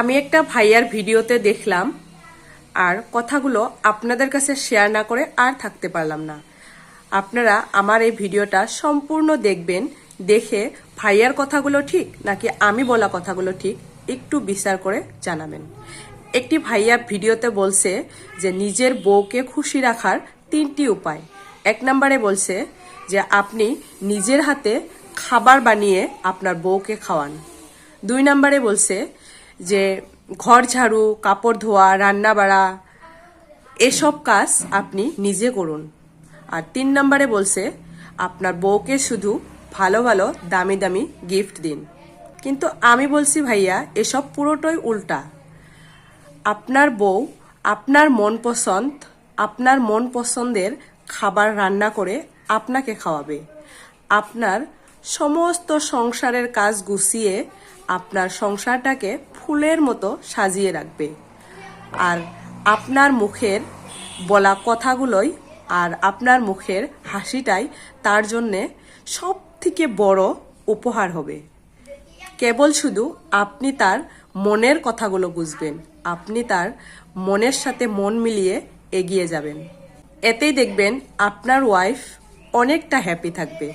আমি একটা ভাইয়ার ভিডিওতে দেখলাম আর কথাগুলো আপনাদের কাছে শেয়ার না করে আর থাকতে পারলাম না। আপনারা আমার এই ভিডিওটা সম্পূর্ণ দেখবেন, দেখে ভাইয়ার কথাগুলো ঠিক নাকি আমি বলা কথাগুলো ঠিক একটু বিচার করে জানাবেন। একটি ভাইয়া ভিডিওতে বলছে যে নিজের বউকে খুশি রাখার 3টি উপায়। 1 নম্বরে বলছে যে আপনি নিজের হাতে খাবার বানিয়ে আপনার বউকে খাওয়ান। 2 নম্বরে বলছে যে ঘর ঝাড়ু, কাপড় ধোয়া, রান্না বাড়া এসব কাজ আপনি নিজে করুন। আর 3 নম্বরে বলছে আপনার বউকে শুধু ভালো ভালো দামি দামি গিফট দিন। কিন্তু আমি বলছি ভাইয়া এসব পুরোটাই উল্টা। আপনার বউ আপনার মন পছন্দের খাবার রান্না করে আপনাকে খাওয়াবে। আপনার সমস্ত সংসারের কাজ গুছিয়ে আপনার সংসারটাকে ফুলের মতো সাজিয়ে রাখবে। আর আপনার মুখের বলা কথাগুলোই আর আপনার মুখের হাসিটাই তার জন্যে সব থেকে বড় উপহার হবে। কেবল শুধু আপনি তার মনের কথাগুলো বুঝবেন, আপনি তার মনের সাথে মন মিলিয়ে এগিয়ে যাবেন। এতেই দেখবেন আপনার ওয়াইফ অনেকটা হ্যাপি থাকবে।